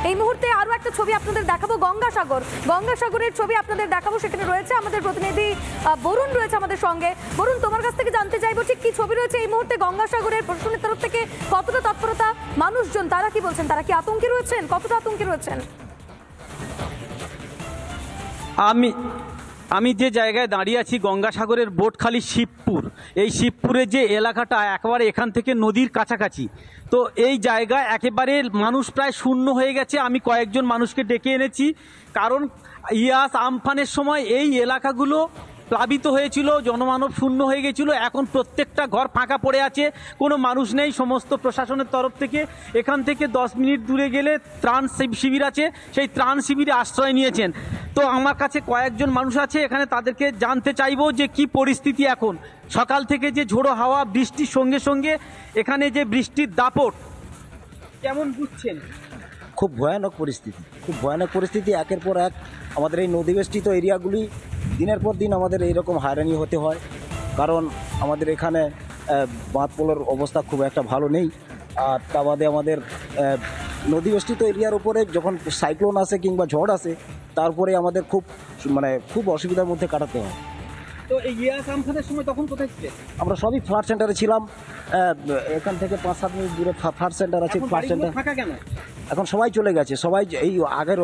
এই মুহূর্তে আরো একটা ছবি আপনাদের দেখাবো, গঙ্গাসাগরের ছবি আপনাদের দেখাবো। সেখানে রয়েছে আমাদের প্রতিনিধি বরুণ, রয়েছে আমাদের সঙ্গে। বরুণ, তোমার কাছ থেকে জানতে চাইবো ঠিক কি ছবি রয়েছে এই মুহূর্তে গঙ্গাসাগরের, প্রশাসনের তরফ থেকে কতটা তৎপরতা, মানুষজন তারা কি বলছেন, তারা কি আতঙ্কে রয়েছেন, কতটা আতঙ্কে রয়েছেন? আমি যে জায়গায় দাঁড়িয়ে আছি গঙ্গাসাগরের বোটখালি শিবপুর, এই শিবপুরের যে এলাকাটা একেবারে এখান থেকে নদীর কাছাকাছি, তো এই জায়গায় একেবারে মানুষ প্রায় শূন্য হয়ে গেছে। আমি কয়েকজন মানুষকে ডেকে এনেছি, কারণ ইয়াস আমফানের সময় এই এলাকাগুলো প্লাবিত হয়েছিল, জনমানব শূন্য হয়ে গেছিল। এখন প্রত্যেকটা ঘর ফাঁকা পড়ে আছে, কোনো মানুষ নেই। সমস্ত প্রশাসনের তরফ থেকে এখান থেকে 10 মিনিট দূরে গেলে ত্রাণ শিবির আছে, সেই ত্রাণ শিবিরে আশ্রয় নিয়েছেন। তো আমার কাছে কয়েকজন মানুষ আছে এখানে, তাদেরকে জানতে চাইবো যে কি পরিস্থিতি এখন। সকাল থেকে যে ঝোড়ো হাওয়া, বৃষ্টির সঙ্গে সঙ্গে এখানে যে বৃষ্টির দাপট, কেমন বুঝছেন? খুব ভয়ানক পরিস্থিতি, একের পর এক আমাদের এই নদীবেষ্টিত এরিয়াগুলি দিনের পর দিন আমাদের এইরকম হয়রানি হতে হয়। কারণ আমাদের এখানে বাঁধ পোলের অবস্থা খুব একটা ভালো নেই। আর তা বাদে আমাদের নদীবেষ্টিত এরিয়ার উপরে যখন সাইক্লোন আসে কিংবা ঝড় আসে, তারপরে আমাদের খুব অসুবিধার মধ্যে কাটাতে হয়। তো এই ইয়াস আমফানের সময় তখন কোথায় ছিলেন? আমরা সবই ফ্লাড সেন্টারে ছিলাম। এখান থেকে 5-7 মিনিট দূরে ফ্লাড সেন্টার আছে। ফ্লাড সেন্টার ফাঁকা কেন? এখন সবাই চলে গেছে, সবাই এই আগের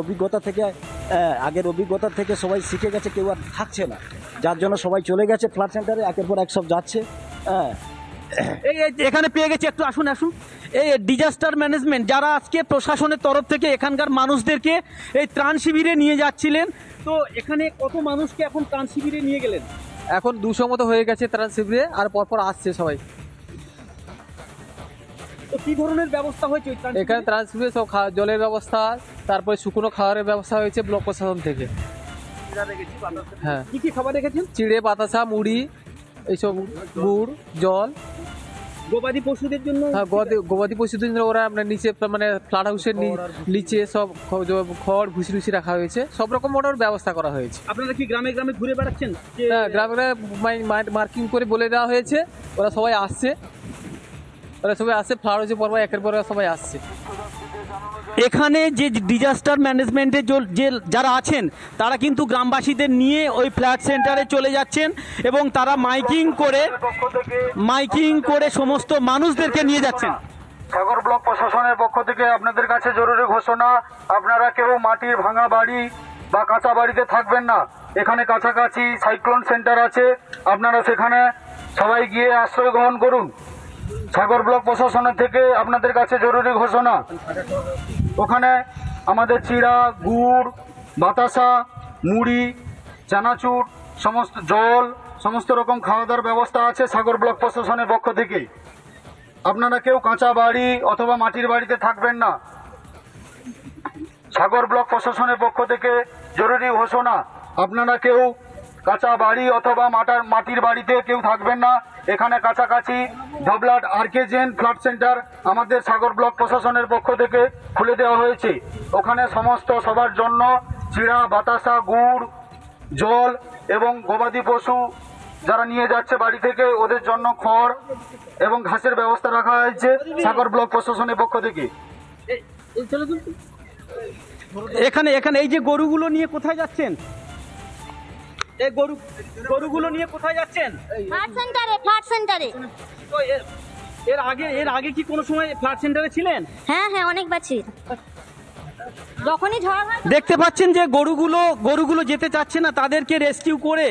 অভিজ্ঞতা থেকে সবাই শিখে গেছে, কেউ আর থাকছে না, যার জন্য সবাই চলে গেছে ফ্লাড সেন্টারে, একের পর এক সব যাচ্ছে। এই এখানে পেয়ে গেছি, একটু আসুন। এই ডিজাস্টার ম্যানেজমেন্ট যারা আজকে প্রশাসনের তরফ থেকে এখানকার মানুষদেরকে এই ত্রাণ শিবিরে নিয়ে যাচ্ছিলেন, তো এখানে কত মানুষকে এখন ত্রাণ শিবিরে নিয়ে গেলেন? এখন 200 মতো হয়ে গেছে ত্রাণ শিবিরে, আর পরপর আসছে সবাই। তো কি ধরনের ব্যবস্থা হয়েছে এখানে ত্রাণ শিবিরে? সব জলের ব্যবস্থা, তারপরে শুকনো খাবারের ব্যবস্থা হয়েছে ব্লক প্রশাসন থেকে। হ্যাঁ, কি খাবার রেখেছেন? চিড়ে, বাতাসা, মুড়ি, এইসব, গুড়, জল। গবাদি পশুদের জন্য? হ্যাঁ, গবাদি পশুদের জন্য ওরা আপনার নিচে মানে ফ্লাড হাউসের নিচে সব খড় ভুসি রাখা হয়েছে, সব রকম মোটর ব্যবস্থা করা হয়েছে। আপনারা কি গ্রামে গ্রামে ঘুরে বেড়াচ্ছেন? হ্যাঁ, গ্রামে মার্কিং করে বলে দেওয়া হয়েছে, ওরা সবাই আসছে, ফ্লাড হাউসে পরপর একের পর সবাই আসছে। এখানে যে ডিজাস্টার ম্যানেজমেন্টে যে যারা আছেন, তারা কিন্তু গ্রামবাসীদের নিয়ে ওই ফ্ল্যাট সেন্টারে চলে যাচ্ছেন এবং তারা মাইকিং করে সমস্ত মানুষদেরকে নিয়ে যাচ্ছেন। সাগর ব্লক প্রশাসনের পক্ষ থেকে আপনাদের কাছে জরুরি ঘোষণা, আপনারা কেউ মাটির ভাঙা বাড়ি বা কাঁচা বাড়িতে থাকবেন না। এখানে কাছাকাছি সাইক্লোন সেন্টার আছে, আপনারা সেখানে সবাই গিয়ে আশ্রয় গ্রহণ করুন। সাগর ব্লক প্রশাসনের থেকে আপনাদের কাছে জরুরি ঘোষণা। ওখানে আমাদের চিড়া, গুড়, বাতাসা, মুড়ি, চানাচুর, সমস্ত জল, সমস্ত রকম খাওয়া দাওয়ার ব্যবস্থা আছে সাগর ব্লক প্রশাসনের পক্ষ থেকে। আপনারা কেউ কাঁচা বাড়ি অথবা মাটির বাড়িতে থাকবেন না। সাগর ব্লক প্রশাসনের পক্ষ থেকে জরুরি ঘোষণা, আপনারা কেউ কাঁচা বাড়ি অথবা মাটির বাড়িতে কেউ থাকবেন না। এখানে কাছাকাছি ধবলাট আরকেজেন ফ্লাড সেন্টার আমাদের সাগর ব্লক প্রশাসনের পক্ষ থেকে খুলে দেওয়া হয়েছে। ওখানে সমস্ত সবার জন্য চিড়া, বাতাসা, গুড়, জল এবং গবাদি পশু যারা নিয়ে যাচ্ছে বাড়ি থেকে, ওদের জন্য খড় এবং ঘাসের ব্যবস্থা রাখা হয়েছে সাগর ব্লক প্রশাসনের পক্ষ থেকে। এখানে এই যে গরুগুলো নিয়ে কোথায় যাচ্ছেন? এই গরুগুলো নিয়ে কোথায় যাচ্ছেন? ফ্ল্যাট সেন্টারে। তো এর আগে কি কোনো সময় ফ্ল্যাট সেন্টারে ছিলেন? হ্যাঁ, অনেকবার ছিল। যখনই ঝড় হয় দেখতে পাচ্ছেন যে গরুগুলো যেতে চাচ্ছে না, তাদেরকে রেস্কিউ করে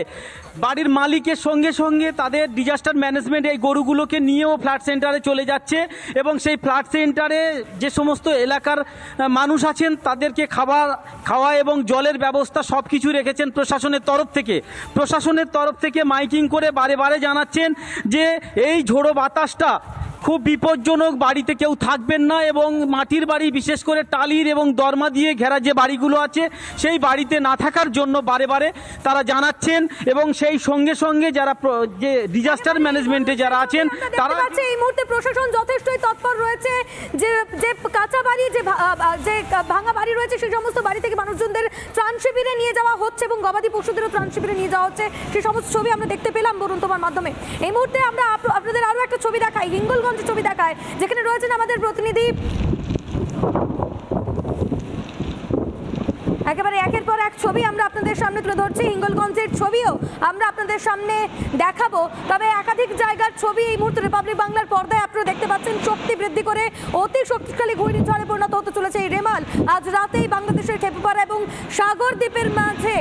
বাড়ির মালিকের সঙ্গে সঙ্গে তাদের ডিজাস্টার ম্যানেজমেন্ট এই গরুগুলোকে নিয়েও ফ্ল্যাট সেন্টারে চলে যাচ্ছে এবং সেই ফ্ল্যাট সেন্টারে যে সমস্ত এলাকার মানুষ আছেন তাদেরকে খাওয়া এবং জলের ব্যবস্থা সব কিছু রেখেছেন প্রশাসনের তরফ থেকে মাইকিং করে বারে বারে জানাচ্ছেন যে এই ঝোড়ো বাতাসটা খুব বিপজ্জনক, বাড়িতে কেউ থাকবেন না এবং মাটির বাড়ি, বিশেষ করে টালির এবং দরমা দিয়ে ঘেরা যে বাড়িগুলো আছে সেই বাড়িতে না থাকার জন্য বারে বারে তারা জানাচ্ছেন। এবং সেই সঙ্গে সঙ্গে যারা যে ডিজাস্টার ম্যানেজমেন্টে যারা আছেন তারা এই মুহূর্তে প্রশাসন যথেষ্টই তৎপর রয়েছে, যে কাঁচা বাড়ি, যে ভাঙা বাড়ি রয়েছে সেই সমস্ত বাড়ি থেকে মানুষজনদের ত্রাণ শিবিরে নিয়ে যাওয়া হচ্ছে এবং গবাদি পশুদেরও ত্রাণ শিবিরে নিয়ে যাওয়া হচ্ছে। সেই সমস্ত ছবি আমরা দেখতে পেলাম বরুণ তোমার মাধ্যমে। এই মুহূর্তে আমরা আপনাদের আরো একটা ছবি দেখাই, হিঙ্গলগঞ্জ ছবি দেখায়, যেখানে রয়েছেন আমাদের প্রতিনিধি একেবারে একের পর এক ছবি আমরা আপনাদের সামনে তুলে ধরছি, হিঙ্গলগঞ্জের ছবিও আমরা আপনাদের সামনে দেখাবো। তবে একাধিক জায়গার ছবি এই মুহূর্তে রিপাবলিক বাংলার পর্দায় আপনারা দেখতে পাচ্ছেন। শক্তি বৃদ্ধি করে অতি শক্তিশালী ঘূর্ণিঝড়ে পরিণত হতে চলেছে এই রেমাল। আজ রাতেই বাংলাদেশের খেপুপাড়া এবং সাগর দ্বীপের মাঝে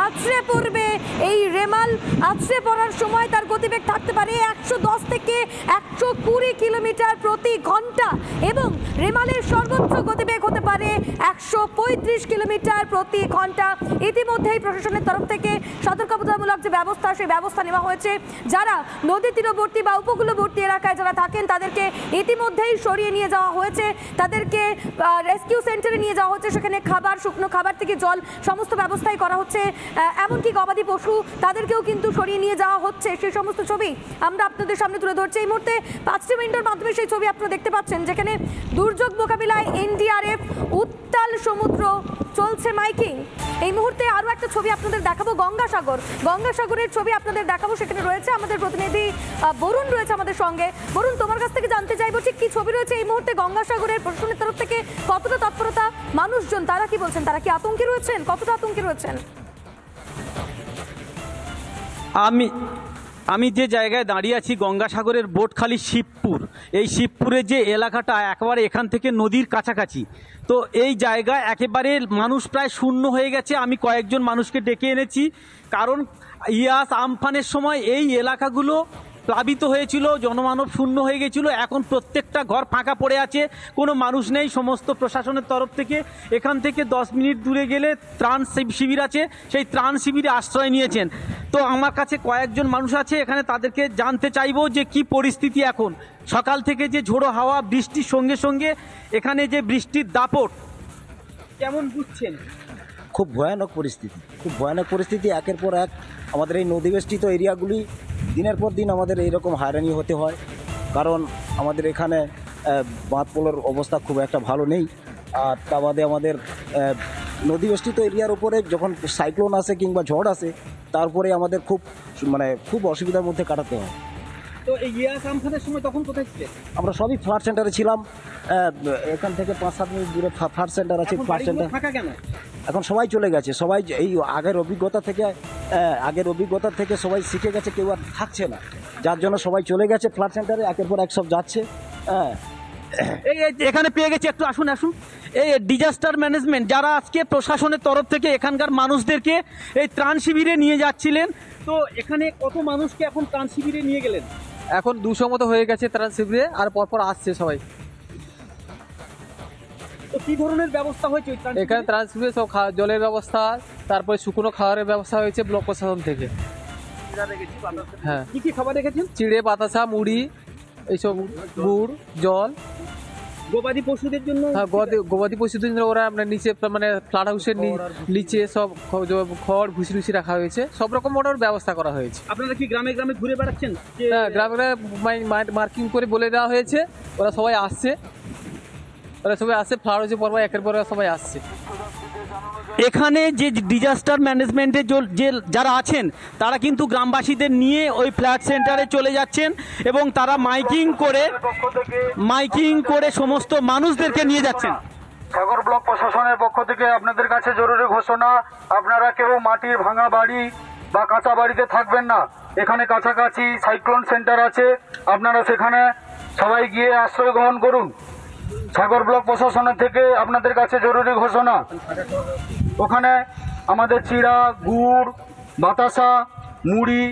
আছড়ে পড়বে এই রেমাল। আছড়ে পড়ার সময় তার গতিবেগ থাকতে পারে 110 থেকে 120 কিলোমিটার প্রতি ঘন্টা এবং রেমালের সর্বোচ্চ গতিবেগ হতে পারে 135 কিলোমিটার প্রতি ঘন্টা। ইতিমধ্যেই প্রশাসনের তরফ থেকে সতর্কতামূলক যে ব্যবস্থা, সেই ব্যবস্থা নেওয়া হয়েছে। যারা নদী তীরবর্তী বা উপকূলবর্তী এলাকায় যারা থাকেন তাদেরকে ইতিমধ্যেই সরিয়ে নিয়ে যাওয়া হয়েছে, তাদেরকে রেস্কিউ সেন্টারে নিয়ে যাওয়া হচ্ছে। সেখানে খাবার, শুকনো খাবার থেকে জল, সমস্ত ব্যবস্থাই করা হচ্ছে। এমনকি গবাদি পশু তাদেরকেও কিন্তু সরিয়ে নিয়ে যাওয়া হচ্ছে। সেই সমস্ত ছবি আমরা আপনাদের সামনে তুলে ধরছি। এই মুহূর্তে 5টি মিনিটের মাধ্যমে সেই ছবি আপনারা দেখতে পাচ্ছেন, যেখানে দুর্যোগ মোকাবিলায় এনডিআরএফ, উত্তাল সমুদ্র, চলছে মাইকিং। এই মুহূর্তে আরও একটা ছবি আপনাদের দেখাবো, গঙ্গাসাগরের ছবি আপনাদের দেখাবো। সেখানে রয়েছে আমাদের প্রতিনিধি বরুণ, রয়েছে আমাদের সঙ্গে। বরুণ, তোমার কাছ থেকে জানতে চাইবো ঠিক কি ছবি রয়েছে এই মুহূর্তে গঙ্গাসাগরের প্রশাসনের তরফ থেকে, কতটা তৎপরতা, মানুষজন তারা কি বলছেন, তারা কি আতঙ্কে রয়েছেন, কতটা আতঙ্কে রয়েছেন? আমি যে জায়গায় দাঁড়িয়ে আছি গঙ্গাসাগরের বোটখালি শিবপুর, এই শিবপুরের যে এলাকাটা একেবারে এখান থেকে নদীর কাছাকাছি। তো এই জায়গায় একেবারে মানুষ প্রায় শূন্য হয়ে গেছে। আমি কয়েকজন মানুষকে ডেকে এনেছি, কারণ ইয়াস আমফানের সময় এই এলাকাগুলো প্লাবিত হয়েছিল, জনমানব শূন্য হয়ে গেছিল। এখন প্রত্যেকটা ঘর ফাঁকা পড়ে আছে, কোনো মানুষ নেই। সমস্ত প্রশাসনের তরফ থেকে এখান থেকে 10 মিনিট দূরে গেলে ত্রাণ শিবির আছে, সেই ত্রাণ শিবিরে আশ্রয় নিয়েছেন। তো আমার কাছে কয়েকজন মানুষ আছে এখানে, তাদেরকে জানতে চাইবো যে কি পরিস্থিতি এখন। সকাল থেকে যে ঝোড়ো হাওয়া, বৃষ্টির সঙ্গে সঙ্গে এখানে যে বৃষ্টির দাপট, কেমন বুঝছেন? খুব ভয়ানক পরিস্থিতি। একের পর এক আমাদের এই নদীবেষ্টিত এরিয়াগুলি দিনের পর দিন আমাদের এইরকম হয়রানি হতে হয়, কারণ আমাদের এখানে বাঁধ পোলের অবস্থা খুব একটা ভালো নেই। আর তা বাদে আমাদের নদীবেষ্টিত এরিয়ার উপরে যখন সাইক্লোন আসে কিংবা ঝড় আসে, তারপরে আমাদের খুব অসুবিধার মধ্যে কাটাতে হয়। তো এই ইয়াস আমফানের সময় তখন কোথায় ছিলেন? আমরা সবই ফ্লাড সেন্টারে ছিলাম। এখান থেকে 5-7 মিনিট দূরে ফ্লাড সেন্টার আছে। ফ্লাড সেন্টার ফাঁকা কেন? এখন সবাই চলে গেছে, সবাই এই আগের অভিজ্ঞতা থেকে সবাই শিখে গেছে, কেউ আর থাকছে না, যার জন্য সবাই চলে গেছে ফ্লাড সেন্টারে, একের পর এক সব যাচ্ছে। এই এখানে পেয়ে গেছি, একটু আসুন। এই ডিজাস্টার ম্যানেজমেন্ট যারা আজকে প্রশাসনের তরফ থেকে এখানকার মানুষদেরকে এই ত্রাণ শিবিরে নিয়ে যাচ্ছিলেন, তো এখানে কত মানুষকে এখন ত্রাণ শিবিরে নিয়ে গেলেন? এখন 200 মতো হয়ে গেছে ত্রাণ শিবিরে, আর পরপর আসছে সবাই। তো কি ধরনের ব্যবস্থা হয়েছে এখানে ত্রাণ শিবিরে? সব জলের ব্যবস্থা, তারপরে শুকনো খাবারের ব্যবস্থা হয়েছে ব্লক প্রশাসন থেকে। হ্যাঁ, কি কি খাবার রেখেছেন? চিড়ে, বাতাসা, মুড়ি, এইসব, গুড়, জল। গবাদি পশুদের জন্য? হ্যাঁ, গবাদি পশুদের জন্য ওরা নিচে ফ্লাড হাউসের নিচে সব খড়, ভুসি রাখা হয়েছে। সব রকম ওটার ব্যবস্থা করা হয়েছে। আপনারা কি গ্রামে গ্রামে ঘুরে বেড়াচ্ছেন? হ্যাঁ, গ্রামে মার্কিং করে বলে দেওয়া হয়েছে, ওরা সবাই আসছে। ফ্লাড হাউসে পর একের পর সবাই আসছে। এখানে যে ডিজাস্টার ম্যানেজমেন্টের যে যারা আছেন, তারা কিন্তু গ্রামবাসীদের নিয়ে ওই ফ্ল্যাট সেন্টারে চলে যাচ্ছেন এবং তারা মাইকিং করে সমস্ত মানুষদেরকে নিয়ে যাচ্ছেন। সাগর ব্লক প্রশাসনের পক্ষ থেকে আপনাদের কাছে জরুরি ঘোষণা, আপনারা কেউ মাটির ভাঙা বাড়ি বা কাঁচা বাড়িতে থাকবেন না। এখানে কাছাকাছি সাইক্লোন সেন্টার আছে, আপনারা সেখানে সবাই গিয়ে আশ্রয় গ্রহণ করুন। সাগর ব্লক প্রশাসনের থেকে আপনাদের কাছে জরুরি ঘোষণা। ওখানে আমাদের চিড়া, গুড়, বাতাসা, মুড়ি,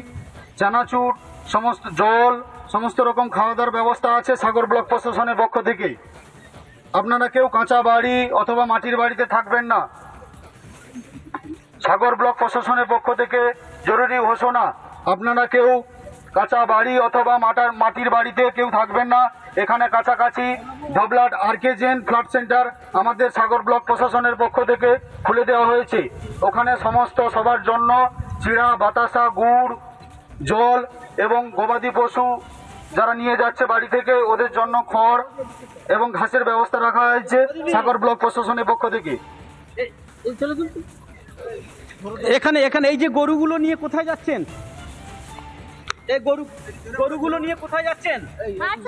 চানাচুর, সমস্ত জল, সমস্ত রকম খাওয়া দাওয়ার ব্যবস্থা আছে সাগর ব্লক প্রশাসনের পক্ষ থেকে। আপনারা কেউ কাঁচা বাড়ি অথবা মাটির বাড়িতে থাকবেন না। সাগর ব্লক প্রশাসনের পক্ষ থেকে জরুরি ঘোষণা, আপনারা কেউ কাঁচা বাড়ি অথবা মাটির বাড়িতে কেউ থাকবেন না। এখানে কাছাকাছি ধবলাট আরকেজেন ফ্লাড সেন্টার আমাদের সাগর ব্লক প্রশাসনের পক্ষ থেকে খুলে দেওয়া হয়েছে। ওখানে সমস্ত সবার জন্য চিড়া, বাতাসা, গুড়, জল এবং গবাদি পশু যারা নিয়ে যাচ্ছে বাড়ি থেকে, ওদের জন্য খড় এবং ঘাসের ব্যবস্থা রাখা হয়েছে সাগর ব্লক প্রশাসনের পক্ষ থেকে। এখানে এই যে গরুগুলো নিয়ে কোথায় যাচ্ছেন? এই গরুগুলো নিয়ে কোথায় যাচ্ছেন? ফ্ল্যাট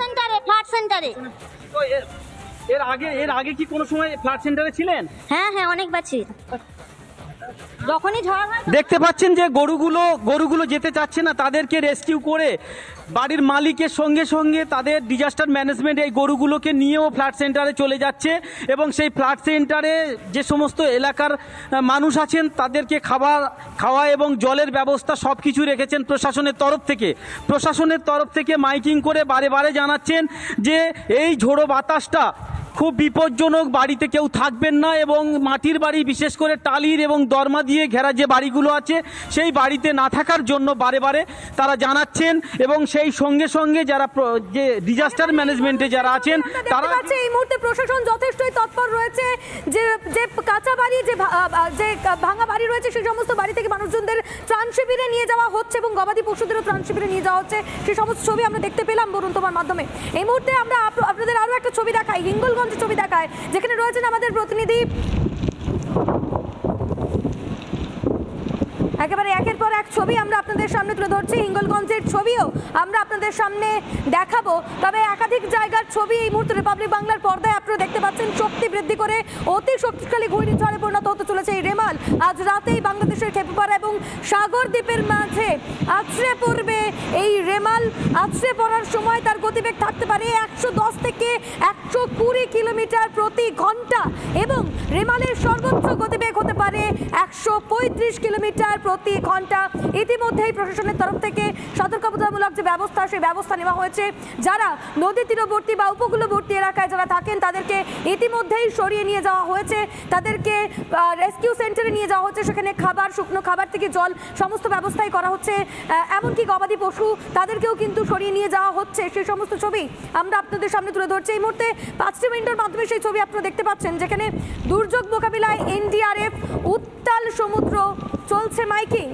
সেন্টারে। তো এর আগে কি কোনো সময় ফ্ল্যাট সেন্টারে ছিলেন? হ্যাঁ, অনেকবার ছিল। যখনই ঝড় হয় দেখতে পাচ্ছেন যে গরুগুলো যেতে চাচ্ছে না, তাদেরকে রেস্কিউ করে বাড়ির মালিকের সঙ্গে সঙ্গে তাদের ডিজাস্টার ম্যানেজমেন্ট এই গরুগুলোকে নিয়েও ফ্লাড সেন্টারে চলে যাচ্ছে এবং সেই ফ্লাড সেন্টারে যে সমস্ত এলাকার মানুষ আছেন তাদেরকে খাওয়া এবং জলের ব্যবস্থা সব কিছু রেখেছেন প্রশাসনের তরফ থেকে মাইকিং করে বারে বারে জানাচ্ছেন যে এই ঝোড়ো বাতাসটা খুব বিপজ্জনক, বাড়িতে কেউ থাকবেন না এবং মাটির বাড়ি বিশেষ করে টালির এবং দরমা দিয়ে ঘেরা যে বাড়িগুলো আছে সেই বাড়িতে না থাকার জন্য বারে বারে তারা জানাচ্ছেন এবং সেই সঙ্গে সঙ্গে যারা যে ডিজাস্টার ম্যানেজমেন্টে যারা আছেন তারা এই মুহূর্তে প্রশাসন যথেষ্টই তৎপর রয়েছে যে যে কাঁচা বাড়ি যে ভাঙা বাড়ি রয়েছে সেই সমস্ত বাড়ি থেকে মানুষজনদের ত্রাণ শিবিরে নিয়ে যাওয়া হচ্ছে এবং গবাদি পশুদেরও ত্রাণ শিবিরে নিয়ে যাওয়া হচ্ছে সেই সমস্ত ছবি আমরা দেখতে পেলাম বরুণ তোমার মাধ্যমে। এই মুহূর্তে আমরা আপনাদের আরো একটা ছবি দেখাই, হিঙ্গলগঞ্জ ছবি দেখায় যেখানে রয়েছেন আমাদের প্রতিনিধি। একেবারে একের পর এক ছবি আমরা আপনাদের সামনে তুলে ধরছি, হিঙ্গলগঞ্জের ছবিও আমরা আপনাদের সামনে দেখাবো। তবে একাধিক জায়গার ছবি এই মুহূর্তে রিপাবলিক বাংলার পর্দায় আপনারা দেখতে পাচ্ছেন। শক্তি বৃদ্ধি করে অতি শক্তিশালী ঘূর্ণিঝড়ে পরিণত হতে চলেছে এই রেমাল। আজ রাতেই বাংলাদেশের খেপুপাড়া এবং সাগর দ্বীপের মাঝে আছড়ে পড়বে এই রেমাল। আছড়ে পড়ার সময় তার গতিবেগ থাকতে পারে 110 থেকে 120 কিলোমিটার প্রতি ঘন্টা এবং রেমালের সর্বোচ্চ গতিবেগ হতে পারে 135 কিলোমিটার প্রতি ঘন্টা। ইতিমধ্যেই প্রশাসনের তরফ থেকে সতর্কতামূলক যে ব্যবস্থা সেই ব্যবস্থা নেওয়া হয়েছে। যারা নদী তীরবর্তী বা উপকূলবর্তী এলাকায় যারা থাকেন তাদেরকে ইতিমধ্যেই সরিয়ে নিয়ে যাওয়া হয়েছে, তাদেরকে রেস্কিউ সেন্টারে নিয়ে যাওয়া হচ্ছে। সেখানে খাবার, শুকনো খাবার থেকে জল সমস্ত ব্যবস্থাই করা হচ্ছে। এমনকি গবাদি পশু তাদেরকেও কিন্তু সরিয়ে নিয়ে যাওয়া হচ্ছে। সেই সমস্ত ছবি আমরা আপনাদের সামনে তুলে ধরছি। এই মুহূর্তে 5টি মিনিটের মাধ্যমে সেই ছবি আপনারা দেখতে পাচ্ছেন যেখানে দুর্যোগ মোকাবিলায় NDRF, উত্তাল সমুদ্র, চলছে মাইকিং।